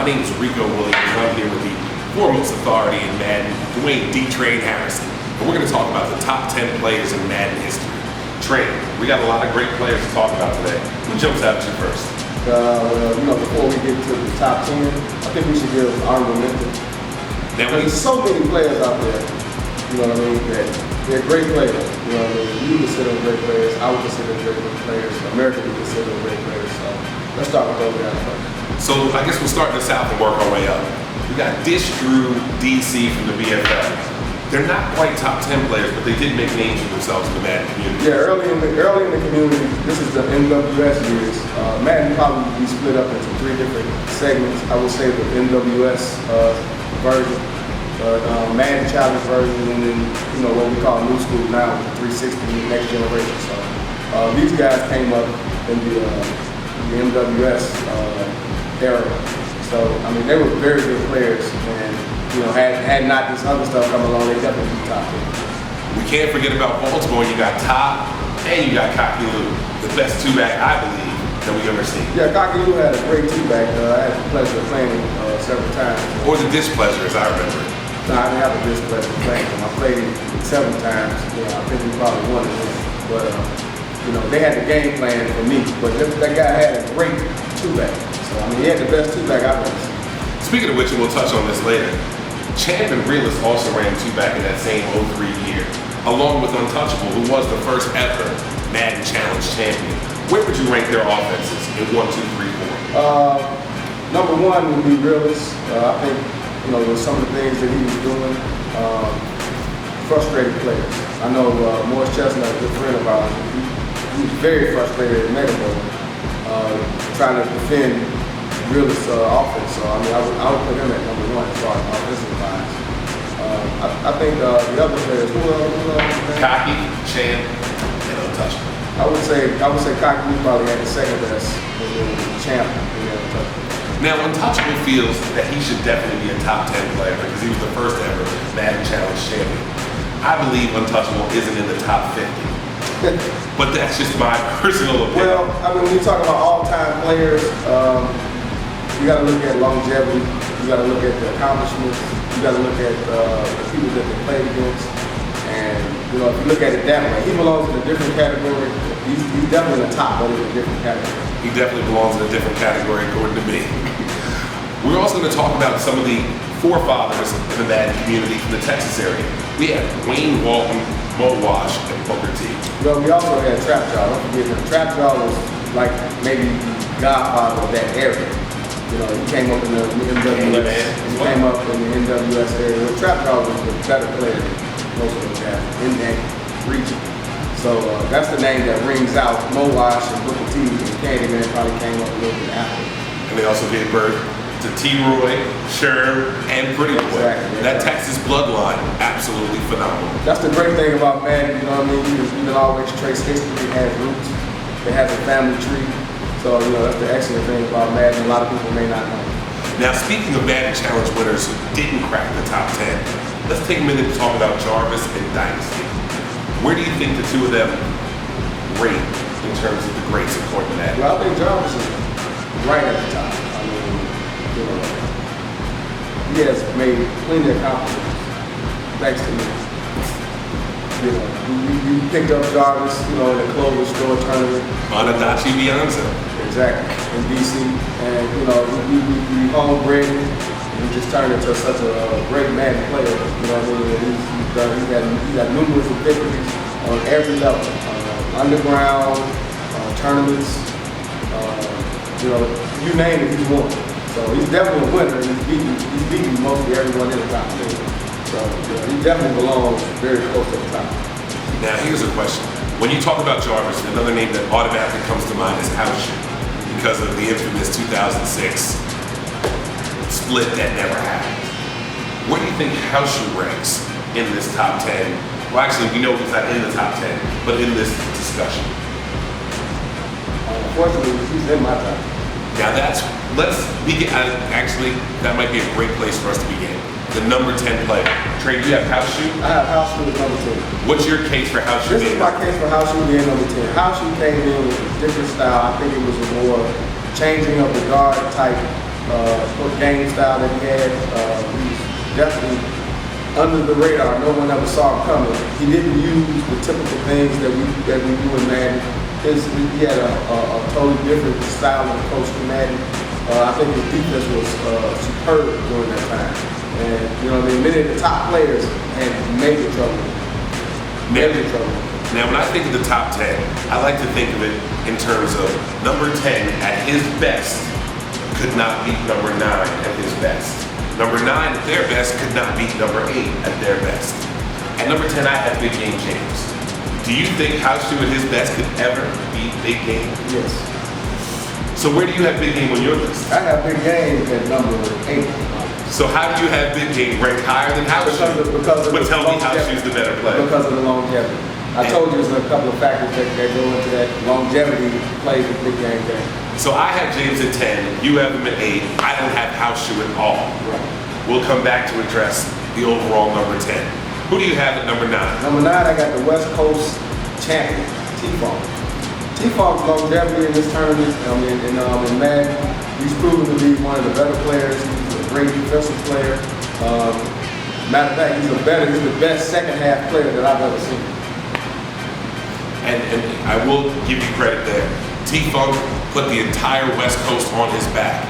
My name is Rico and I'm here with the foremost authority in Madden, D-Train Harrison. And we're going to talk about the top 10 players in Madden history. Train, we got a lot of great players to talk about today. Who jumps out at you first? Before we get to the top 10, I think we should give honorable mention. Now, there's so many players out there, you know what I mean, that they're great players. You know what I mean? You consider them great players, I would consider them great players, America would consider them great players. So let's start with those guys first. So I guess we'll start in the South and work our way up. We got Dish Drew, DC from the BFL. They're not quite top 10 players, but they did make names for themselves in the Madden community. Yeah, early in the community, this is the NWS years. Madden probably be split up into 3 different segments. I would say the NWS version, Madden Challenge version, and then what we call new school now, the 360, next generation. So these guys came up in the NWS era. So I mean, they were very good players, and had not this other stuff come along, they definitely be top 10. We can't forget about Baltimore. You got Top and you got Cocky Lou, the best two-back I believe that we've ever seen. Yeah, Cocky Lou had a great two-back. I had the pleasure of playing him several times. Or the displeasure, as I remember. No, I didn't have the displeasure of playing him. I played him several times. I think we probably won it. But they had the game plan for me. But that guy had a great two-back. So I mean, he had the best two-back I've ever seen. Speaking of which, and we'll touch on this later, Champ and Realist also ran two-back in that same 03 year, along with Untouchable, who was the first ever Madden Challenge champion. Where would you rank their offenses in 1, 2, 3, 4? Number 1 would be Realist. I think with some of the things that he was doing, frustrated players. I know Morris Chestnut, a good friend of ours, he was very frustrated at Mega Bowl, trying to defend Realist offense. So I mean, I would put him at number 1 as far as offensive lines. I think the other players, who else? Cocky, Champ, and Untouchable. I would say Cocky probably had the second best, and then Champ and then Untouchable. Now, Untouchable feels that he should definitely be a top 10 player because he was the first ever Madden Challenge champion. I believe Untouchable isn't in the top 50. But that's just my personal opinion. Well, I mean, when you talk about all-time players, you got to look at longevity. You got to look at the accomplishments. You got to look at the people that they played against. And if you look at it that way, he belongs in a different category. He's definitely in the top, but in a different category. He definitely belongs in a different category, according to me. We're also going to talk about some of the forefathers in the Madden community from the Texas area. We have Wayne Walton, Mo Wash, and Booker T. Well, we also had Trapjaw. Don't forget him. Trapjaw was like maybe the godfather of that era. He came up in the NWS. He came up in the NWS area. Well, Trapjaw was the better player than most of them guys in that region. So that's the name that rings out. Mo Wash and Booker T and Candyman probably came up a little bit after. And they also gave birth to T-Roy, Sherm, and Pretty Boy. Exactly. That Texas bloodline, absolutely phenomenal. That's the great thing about Madden, you know what I mean? You can always trace history. It has roots. It has a family tree. So, that's the excellent thing about Madden. A lot of people may not know. Now, speaking of Madden Challenge winners who didn't crack the top 10, let's take a minute to talk about Jarvis and Dynasty. Where do you think the two of them rate in terms of the greats according to Madden? Well, I think Jarvis is right at the top. I mean, he has made plenty of accomplishments thanks to me. You picked up Jarvis, in the clothing store tournament. Onadachi Beyonce. Exactly, in DC. And, we homebred him. He just turned into such a great Madden player. You know what I mean? He's got numerous victories on every level. Underground, tournaments, you name it, he's won. So he's definitely a winner. He's beaten mostly everyone in the top 10. So he definitely belongs very close to the top. Now here's a question. When you talk about Jarvis, another name that automatically comes to mind is House Shoe because of the infamous 2006 split that never happened. Where do you think House Shoe ranks in this top 10? Well, actually, we know he's not in the top 10, but in this discussion. Unfortunately, he's in my top 10. Now let's begin. Actually, that might be a great place for us to begin. The number 10 player. Trey, do you have House Shoe? I have House Shoe as number 10. What's your case for House Shoe? This is my case for House Shoe being number 10. House Shoe came in with a different style. I think it was a more changing of the guard type game style that he had. He was definitely under the radar. No one ever saw him coming. He didn't use the typical things that we do in Madden. He had a totally different style of approach to Madden. I think his defense was superb during that time. And you know, many of the top players had major trouble. Major trouble. Now, when I think of the top 10, I like to think of it in terms of number 10 at his best could not beat number 9 at his best. Number 9 at their best could not beat number 8 at their best. At number 10, I had Big Game James. Do you think House Shoe at his best could ever beat Big Game? Yes. So where do you have Big Game on your list? I have Big Game at number 8. So how do you have Big Game ranked higher than House Shoe? But tell me House Shoe's the better player. Because of the longevity. I told you there's a couple of factors that go into that. Longevity plays a big game. So I have James at 10, you have him at 8. I don't have House Shoe at all. Right. We'll come back to address the overall number 10. Who do you have at number 9? Number 9, I got the West Coast champion, T-Funk. T-Funk's longevity in this tournament, in Madden, he's proven to be one of the better players. He's a great defensive player. Matter of fact, he's the best second half player that I've ever seen. And I will give you credit there. T-Funk put the entire West Coast on his back.